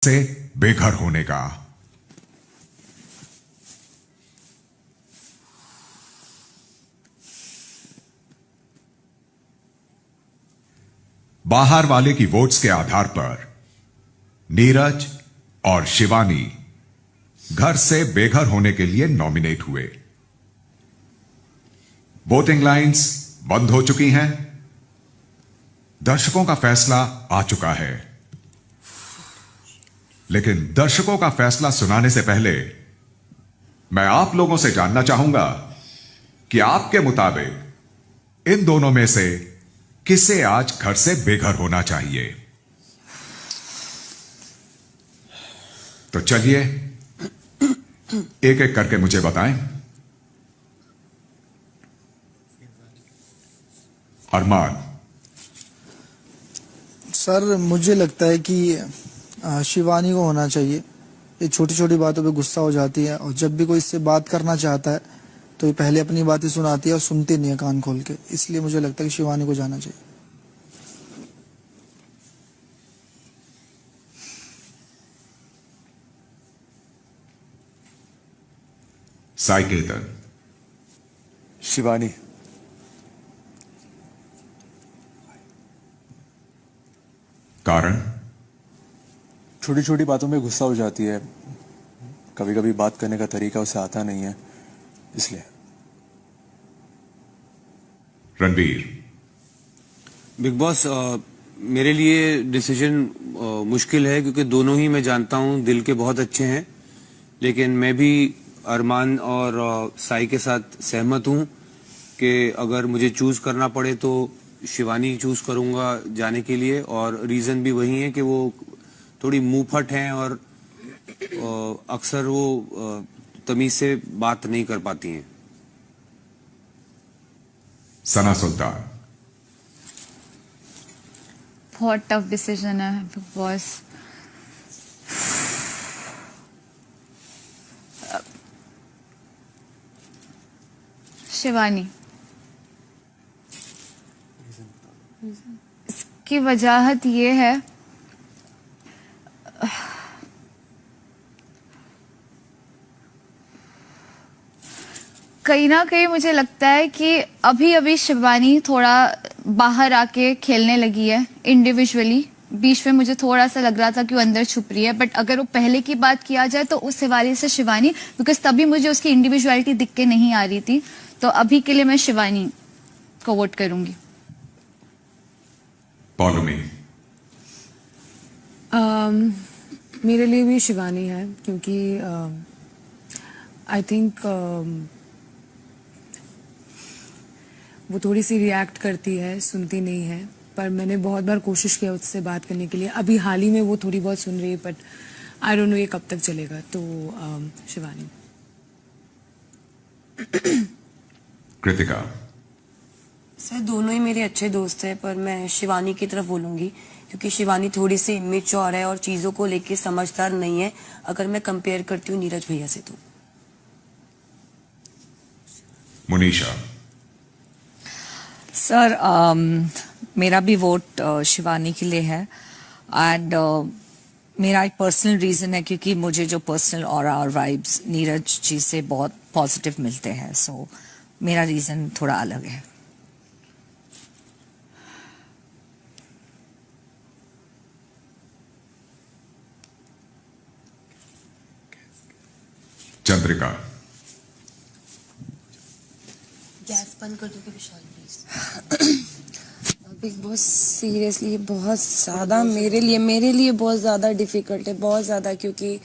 से बेघर होने का। बाहर वाले की वोट्स के आधार पर नीरज और शिवानी घर से बेघर होने के लिए नॉमिनेट हुए। वोटिंग लाइंस बंद हो चुकी हैं। दर्शकों का फैसला आ चुका है, लेकिन दर्शकों का फैसला सुनाने से पहले मैं आप लोगों से जानना चाहूंगा कि आपके मुताबिक इन दोनों में से किसे आज घर से बेघर होना चाहिए। तो चलिए एक एक करके मुझे बताएं। अरमान। सर मुझे लगता है कि शिवानी को होना चाहिए। ये छोटी छोटी बातों पे गुस्सा हो जाती है और जब भी कोई इससे बात करना चाहता है तो ये पहले अपनी बातें सुनाती है और सुनती नहीं है कान खोल के। इसलिए मुझे लगता है कि शिवानी को जाना चाहिए। साइकेतन। शिवानी। कारण? छोटी छोटी बातों में गुस्सा हो जाती है, कभी कभी बात करने का तरीका उसे आता नहीं है, इसलिए। रणवीर। बिग बॉस, मेरे लिए डिसीजन मुश्किल है क्योंकि दोनों ही मैं जानता हूं दिल के बहुत अच्छे हैं, लेकिन मैं भी अरमान और साई के साथ सहमत हूं कि अगर मुझे चूज करना पड़े तो शिवानी चूज करूंगा जाने के लिए। और रीजन भी वही है कि वो थोड़ी मुंहफट हैं और अक्सर वो तमीज से बात नहीं कर पाती हैं। सना सुल्तान। बहुत टफ डिसीजन है बिग बॉस। शिवानी। इसकी वजह ये है, कहीं ना कहीं मुझे लगता है कि अभी अभी शिवानी थोड़ा बाहर आके खेलने लगी है इंडिविजुअली। बीच में मुझे थोड़ा सा लग रहा था कि वो अंदर छुप रही है, बट अगर वो पहले की बात किया जाए तो उस हवाले से शिवानी, बिकॉज तभी मुझे उसकी इंडिविजुअलिटी दिख के नहीं आ रही थी। तो अभी के लिए मैं शिवानी को वोट करूंगी। पौलमी। मेरे लिए भी शिवानी है क्योंकि आई थिंक वो थोड़ी सी रिएक्ट करती है, सुनती नहीं है। पर मैंने बहुत बार कोशिश किया उससे बात करने के लिए। अभी हाल ही में वो थोड़ी बहुत सुन रही है, बट आई डोंट नो ये कब तक चलेगा। तो शिवानी। कृतिका। सर दोनों ही मेरे अच्छे दोस्त हैं, पर मैं शिवानी की तरफ बोलूंगी क्योंकि शिवानी थोड़ी सी इमेच्योर है और चीजों को लेके समझदार नहीं है, अगर मैं कंपेयर करती हूँ नीरज भैया से। तो मुनीशा। सर मेरा भी वोट शिवानी के लिए है। एंड मेरा एक पर्सनल रीजन है क्योंकि मुझे जो पर्सनल ऑरा और वाइब्स नीरज जी से बहुत पॉजिटिव मिलते हैं। सो मेरा रीजन थोड़ा अलग है। चंद्रिका। गैस बंद कर दोगे विशाल प्लीज। बिग बॉस सीरियसली बहुत ज़्यादा मेरे लिए बहुत ज़्यादा डिफिकल्ट है, बहुत ज़्यादा, क्योंकि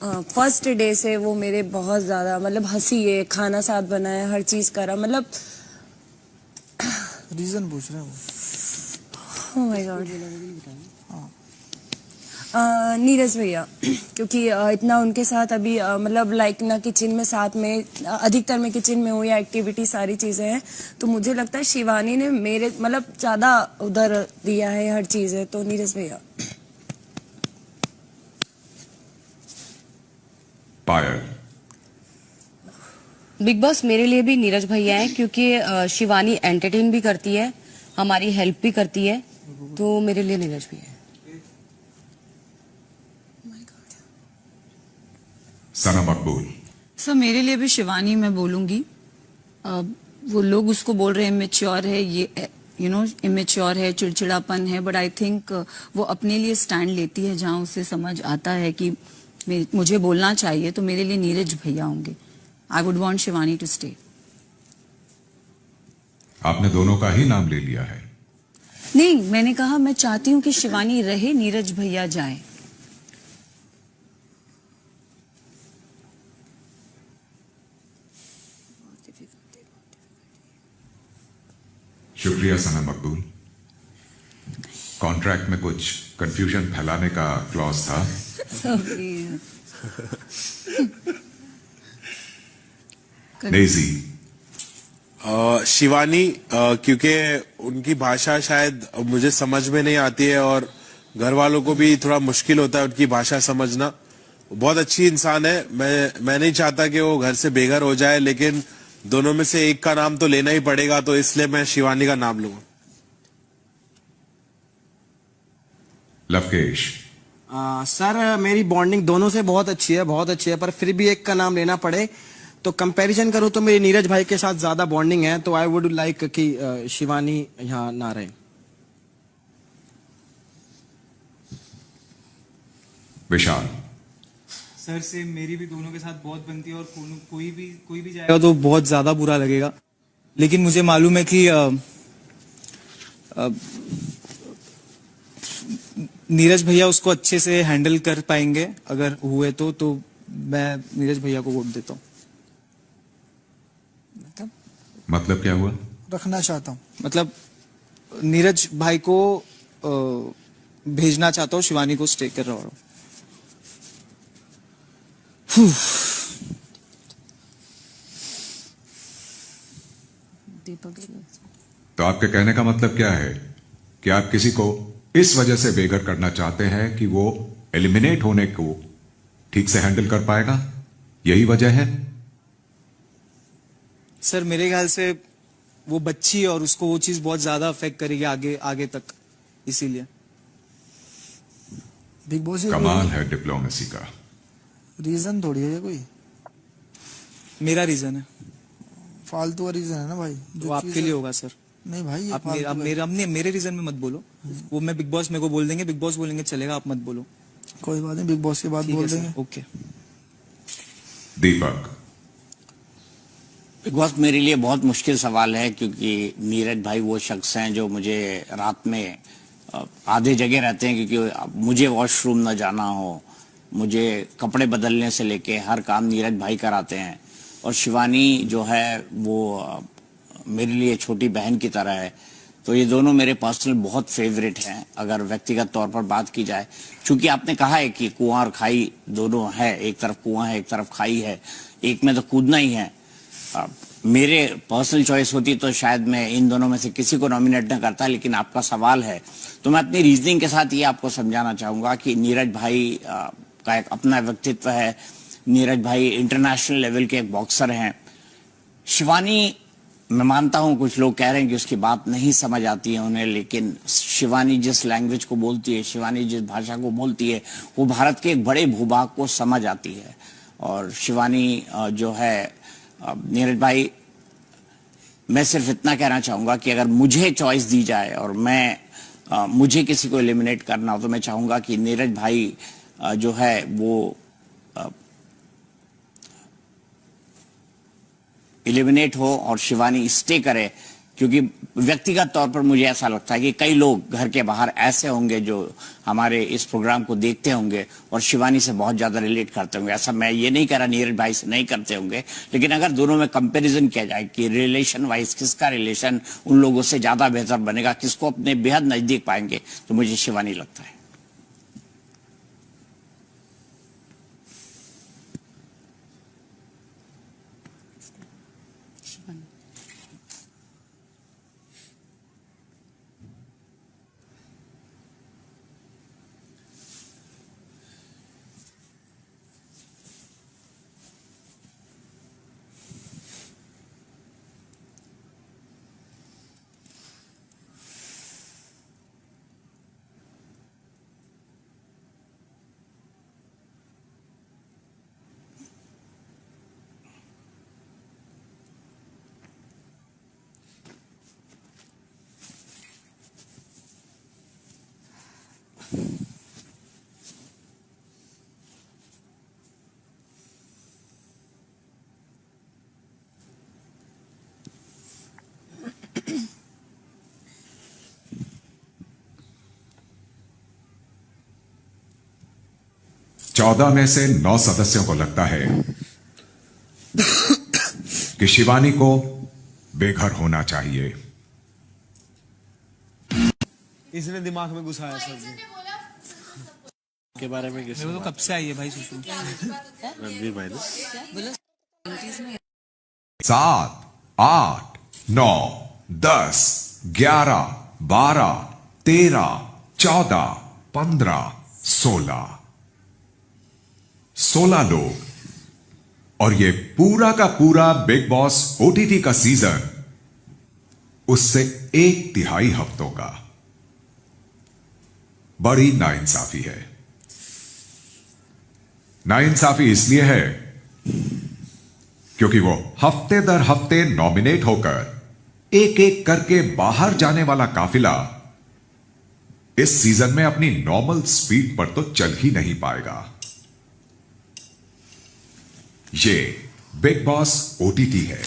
फर्स्ट डे से वो मेरे बहुत ज़्यादा मतलब हंसी है, खाना साथ बनाया, हर चीज़ करा, मतलब रीजन पूछ रहे हैं वो। Oh my God. नीरज भैया, क्योंकि इतना उनके साथ अभी मतलब लाइक ना किचन में साथ में, अधिकतर मैं किचन में हूँ या एक्टिविटी सारी चीज़ें हैं, तो मुझे लगता है शिवानी ने मेरे मतलब ज़्यादा उधर दिया है हर चीज़ें। तो नीरज भैया। पायल। बिग बॉस मेरे लिए भी नीरज भैया है क्योंकि शिवानी एंटरटेन भी करती है, हमारी हेल्प भी करती है, तो मेरे लिए नीरज भैया है। सना मकबूल। सर मेरे लिए भी शिवानी मैं बोलूंगी। वो लोग उसको बोल रहे हैं इमेच्योर है, ये इमेच्योर है, चिड़चिड़ापन है, बट आई थिंक वो अपने लिए स्टैंड लेती है जहां उसे समझ आता है कि मुझे बोलना चाहिए, तो मेरे लिए नीरज भैया होंगे। I would want Shivani to stay. आपने दोनों का ही नाम ले लिया है। नहीं, मैंने कहा मैं चाहती हूँ कि शिवानी रहे, नीरज भैया जाए। शुक्रिया सना मकबूल। कॉन्ट्रैक्ट में कुछ कंफ्यूजन फैलाने का क्लॉज था। डेजी। शिवानी, क्योंकि उनकी भाषा शायद मुझे समझ में नहीं आती है और घर वालों को भी थोड़ा मुश्किल होता है उनकी भाषा समझना। बहुत अच्छी इंसान है, मैं नहीं चाहता कि वो घर से बेघर हो जाए, लेकिन दोनों में से एक का नाम तो लेना ही पड़ेगा, तो इसलिए मैं शिवानी का नाम लूंगा। लवकेश। सर मेरी बॉन्डिंग दोनों से बहुत अच्छी है, पर फिर भी एक का नाम लेना पड़े तो कंपैरिजन करूं तो मेरी नीरज भाई के साथ ज्यादा बॉन्डिंग है, तो आई वुड लाइक कि शिवानी यहाँ ना रहे। विशाल। सर से मेरी भी दोनों के साथ बहुत बनती है और कोई भी जाएगा तो बहुत ज्यादा बुरा लगेगा, लेकिन मुझे मालूम है कि नीरज भैया उसको अच्छे से हैंडल कर पाएंगे। अगर हुए तो मैं नीरज भैया को वोट देता हूँ। मतलब क्या हुआ? रखना चाहता हूँ, मतलब नीरज भाई को भेजना चाहता हूँ, शिवानी को स्टे कर रहा हूँ। दीपक जी, तो आपके कहने का मतलब क्या है कि आप किसी को इस वजह से बेघर करना चाहते हैं कि वो एलिमिनेट होने को ठीक से हैंडल कर पाएगा, यही वजह है? सर मेरे ख्याल से वो बच्ची और उसको वो चीज बहुत ज्यादा अफेक्ट करेगी आगे तक, इसीलिए। बिग बॉस कमाल है डिप्लोमेसी का। रीजन थोड़ी है ये कोई, मेरा रीजन है। फालतू का रीजन है ना भाई, जो आपके लिए होगा सर। नहीं भाई, ये आप मेरे रीजन में मत बोलो। वो मैं बिग बॉस मेरे को बोल देंगे, बिग बॉस बोलेंगे चलेगा, आप मत बोलो। कोई बात नहीं, बिग बॉस के बाद बोल देंगे। ओके। दीपक। बिग बॉस मेरे लिए बहुत मुश्किल सवाल है, क्योंकि नीरज भाई वो शख्स हैं जो मुझे रात में आधे जगह रहते हैं, क्योंकि मुझे वॉशरूम न जाना हो, मुझे कपड़े बदलने से लेके हर काम नीरज भाई कराते हैं। और शिवानी जो है वो मेरे लिए छोटी बहन की तरह है, तो ये दोनों मेरे पर्सनल बहुत फेवरेट हैं अगर व्यक्तिगत तौर पर बात की जाए। चूंकि आपने कहा है कि कुआं और खाई दोनों है, एक तरफ कुआं है एक तरफ खाई है, एक में तो कूदना ही है। मेरे पर्सनल चॉइस होती तो शायद मैं इन दोनों में से किसी को नॉमिनेट न करता, लेकिन आपका सवाल है तो मैं अपनी रीजनिंग के साथ ये आपको समझाना चाहूंगा कि नीरज भाई का एक अपना व्यक्तित्व है। नीरज भाई इंटरनेशनल लेवल के एक बॉक्सर हैं। शिवानी, मैं मानता हूं कुछ लोग कह रहे हैं कि उसकी बात नहीं समझ आती है उन्हें, लेकिन शिवानी जिस लैंग्वेज को बोलती है, शिवानी जिस भाषा को बोलती है, वो भारत के एक बड़े भूभाग को समझ आती है। और शिवानी जो है, नीरज भाई, मैं सिर्फ इतना कहना चाहूंगा कि अगर मुझे चॉइस दी जाए और मुझे किसी को एलिमिनेट करना हो, तो मैं चाहूंगा कि नीरज भाई जो है वो एलिमिनेट हो और शिवानी स्टे करे, क्योंकि व्यक्तिगत तौर पर मुझे ऐसा लगता है कि कई लोग घर के बाहर ऐसे होंगे जो हमारे इस प्रोग्राम को देखते होंगे और शिवानी से बहुत ज्यादा रिलेट करते होंगे। ऐसा मैं ये नहीं कह रहा नीरज भाई से नहीं करते होंगे, लेकिन अगर दोनों में कंपैरिजन किया जाए कि रिलेशन वाइज किसका रिलेशन उन लोगों से ज्यादा बेहतर बनेगा, किसको अपने बेहद नजदीक पाएंगे, तो मुझे शिवानी लगता है। 14 में से 9 सदस्यों को लगता है कि शिवानी को बेघर होना चाहिए। इसने दिमाग में घुसाया सर के बारे में मेरे को तो कब से आई है भाई सुशु। रणवीर भाई ने 7, 8, 9, 10, 11, 12, 13, 14, 15, 16 लोग, और ये पूरा का पूरा बिग बॉस ओटीटी का सीजन उससे 1/3 हफ्तों का। बड़ी नाइंसाफी है। नाइंसाफी इसलिए है क्योंकि वो हफ्ते दर हफ्ते नॉमिनेट होकर एक एक करके बाहर जाने वाला काफिला इस सीजन में अपनी नॉर्मल स्पीड पर तो चल ही नहीं पाएगा। ये बिग बॉस ओटीटी है।